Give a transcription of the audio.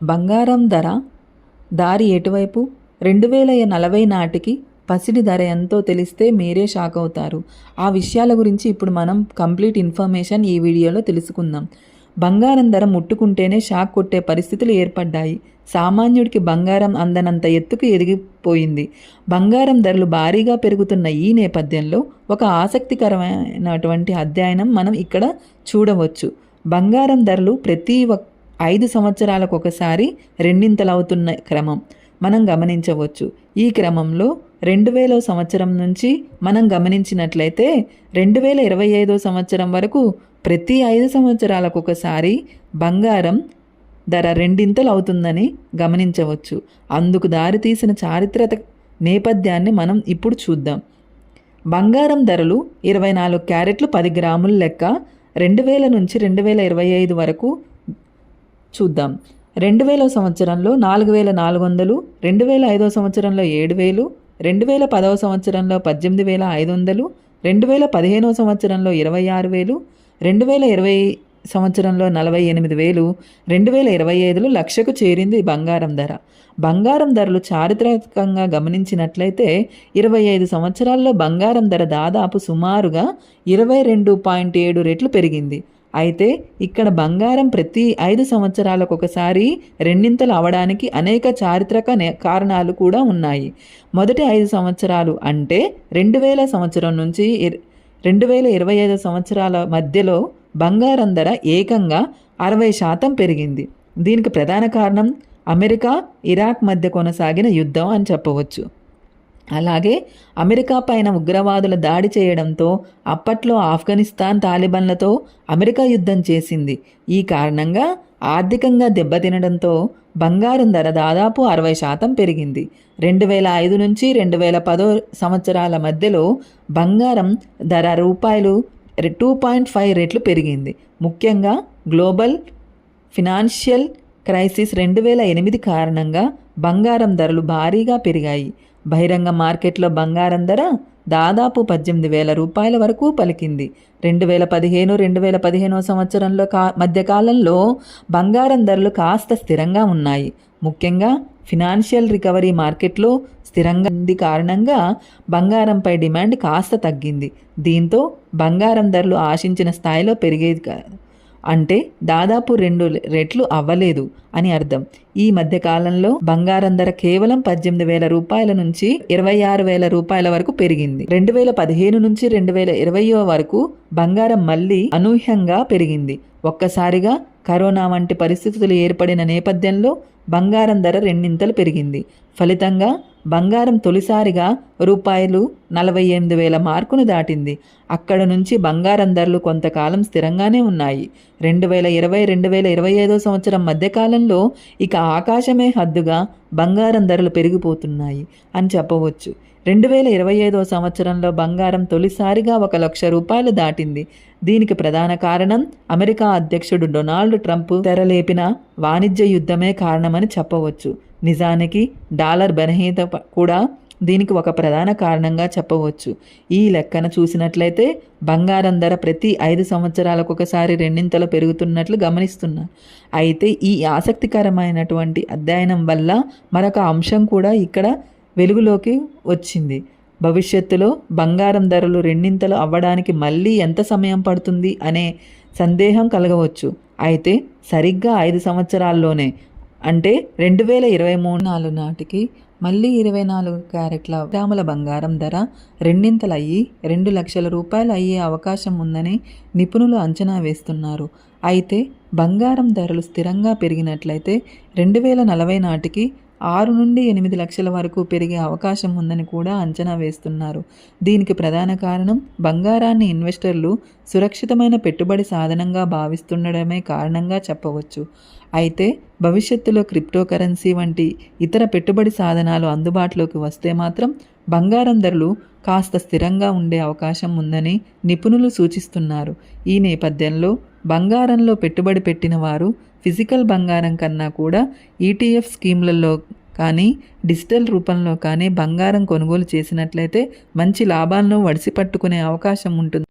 బంగారం ధర దారి ఎటువైపు? 2040 నాటికి పసిడి ధర ఎంతో తెలిస్తే మీరే షాక్ అవుతారు. ఆ విషయాల గురించి ఇప్పుడు మనం కంప్లీట్ ఇన్ఫర్మేషన్ ఈ వీడియోలో తెలుసుకుందాం. బంగారం ధర ముట్టుకుంటేనే షాక్ కొట్టే పరిస్థితులు ఏర్పడ్డాయి. సామాన్యుడికి బంగారం అందనంత ఎత్తుకు ఎదిగిపోయింది. బంగారం ధరలు భారీగా పెరుగుతున్న ఈ నేపథ్యంలో ఒక ఆసక్తికరమైనటువంటి అధ్యయనం మనం ఇక్కడ చూడవచ్చు. బంగారం ధరలు ప్రతి 5 సంవత్సరాలకు ఒకసారి రెండింతలవుతున్న క్రమం మనం గమనించవచ్చు. ఈ క్రమంలో 2000 సంవత్సరం నుంచి మనం గమనించినట్లయితే 2025 సంవత్సరం వరకు ప్రతి 5 సంవత్సరాలకు ఒకసారి బంగారం ధర రెండింతలు అవుతుందని గమనించవచ్చు. అందుకు దారితీసిన చారిత్రక నేపథ్యాన్ని మనం ఇప్పుడు చూద్దాం. బంగారం ధరలు 24 క్యారెట్లు 10 గ్రాముల లెక్క 2000 నుంచి 2025 వరకు చూద్దాం. 2000 సంవత్సరంలో 4400, 2005 సంవత్సరంలో 7000, 2010 సంవత్సరంలో 18500, 2015 సంవత్సరంలో 26000, 2020 సంవత్సరంలో 48000, 2025లో లక్షకు చేరింది బంగారం ధర. బంగారం ధరలు చారిత్రకంగా గమనించినట్లయితే 25 సంవత్సరాల్లో బంగారం ధర దాదాపు సుమారుగా 22.7 రెట్లు పెరిగింది. అయితే ఇక్కడ బంగారం ప్రతి 5 సంవత్సరాలకు ఒకసారి రెండింతలు అవడానికి అనేక చారిత్రక కారణాలు కూడా ఉన్నాయి. మొదటి 5 సంవత్సరాలు అంటే 2000 సంవత్సరం నుంచి 2025 సంవత్సరాల మధ్యలో బంగారం ధర ఏకంగా 60% పెరిగింది. దీనికి ప్రధాన కారణం అమెరికా, ఇరాక్ మధ్య కొనసాగిన యుద్ధం అని చెప్పవచ్చు. అలాగే అమెరికా పైన ఉగ్రవాదుల దాడి చేయడంతో అప్పట్లో ఆఫ్ఘనిస్తాన్ తాలిబాన్లతో అమెరికా యుద్ధం చేసింది. ఈ కారణంగా ఆర్థికంగా దెబ్బతినడంతో బంగారం ధర దాదాపు 60% పెరిగింది. 2005 నుంచి 2010 సంవత్సరాల మధ్యలో బంగారం ధర రూపాయలు 2.5 రెట్లు పెరిగింది. ముఖ్యంగా గ్లోబల్ ఫినాన్షియల్ క్రైసిస్ 2008 కారణంగా బంగారం ధరలు భారీగా పెరిగాయి. బహిరంగ మార్కెట్లో బంగారం ధర దాదాపు 18,000 రూపాయల వరకు పలికింది. 2015 సంవత్సరంలో మధ్యకాలంలో బంగారం ధరలు కాస్త స్థిరంగా ఉన్నాయి. ముఖ్యంగా ఫినాన్షియల్ రికవరీ మార్కెట్లో స్థిరంగా ఉంది కారణంగా బంగారంపై డిమాండ్ కాస్త తగ్గింది. దీంతో బంగారం ధరలు ఆశించిన స్థాయిలో పెరిగేది కాదు, అంటే దాదాపు 2 రెట్లు అవ్వలేదు అని అర్థం. ఈ మధ్యకాలంలో బంగారం ధర కేవలం 18,000 రూపాయల నుంచి 26,000 రూపాయల వరకు పెరిగింది. 2015 నుంచి 2020 వరకు బంగారం మళ్ళీ అనూహ్యంగా పెరిగింది. ఒక్కసారిగా కరోనా వంటి పరిస్థితులు ఏర్పడిన నేపథ్యంలో బంగారం ధర రెండింతలు పెరిగింది. ఫలితంగా బంగారం తొలిసారిగా రూపాయలు 48,000 మార్కును దాటింది. అక్కడ నుంచి బంగారం ధరలు కొంతకాలం స్థిరంగానే ఉన్నాయి. 2020-2025 సంవత్సరం మధ్యకాలంలో ఇక ఆకాశమే హద్దుగా బంగారం ధరలు పెరిగిపోతున్నాయి అని చెప్పవచ్చు. 2025 సంవత్సరంలో బంగారం తొలిసారిగా 1,00,000 రూపాయలు దాటింది. దీనికి ప్రధాన కారణం అమెరికా అధ్యక్షుడు డొనాల్డ్ ట్రంప్ తెరలేపిన వాణిజ్య యుద్ధమే కారణమని చెప్పవచ్చు. నిజానికి డాలర్ బలహీనత కూడా దీనికి ఒక ప్రధాన కారణంగా చెప్పవచ్చు. ఈ లెక్కన చూసినట్లయితే బంగారం ధర ప్రతి 5 సంవత్సరాలకు ఒకసారి రెండింతలు పెరుగుతున్నట్లు గమనిస్తున్నారు. అయితే ఈ ఆసక్తికరమైనటువంటి అధ్యయనం వల్ల మరొక అంశం కూడా ఇక్కడ వెలుగులోకి వచ్చింది. భవిష్యత్తులో బంగారం ధరలు రెండింతలు అవ్వడానికి మళ్ళీ ఎంత సమయం పడుతుంది అనే సందేహం కలగవచ్చు. అయితే సరిగ్గా 5 సంవత్సరాల్లోనే అంటే 2024 నాటికి మళ్ళీ 24 క్యారెట్ల గ్రాముల బంగారం ధర రెండింతలయ్యి 2 లక్షల రూపాయలు అయ్యే అవకాశం ఉందని నిపుణులు అంచనా వేస్తున్నారు. అయితే బంగారం ధరలు స్థిరంగా పెరిగినట్లయితే 2040 నాటికి 6 నుండి 8 లక్షల వరకు పెరిగే అవకాశం ఉందని కూడా అంచనా వేస్తున్నారు. దీనికి ప్రధాన కారణం బంగారాన్ని ఇన్వెస్టర్లు సురక్షితమైన పెట్టుబడి సాధనంగా భావిస్తుండడమే కారణంగా చెప్పవచ్చు. అయితే భవిష్యత్తులో క్రిప్టోకరెన్సీ వంటి ఇతర పెట్టుబడి సాధనాలు అందుబాటులోకి వస్తే మాత్రం బంగారం ధరలు కాస్త స్థిరంగా ఉండే అవకాశం ఉందని నిపుణులు సూచిస్తున్నారు. ఈ నేపథ్యంలో బంగారంలో పెట్టుబడి పెట్టిన వారు ఫిజికల్ బంగారం కన్నా కూడా ఈటీఎఫ్ స్కీమ్లలో కానీ డిజిటల్ రూపంలో కానీ బంగారం కొనుగోలు చేసినట్లయితే మంచి లాభాలను వడిసి పట్టుకునే అవకాశం ఉంటుంది.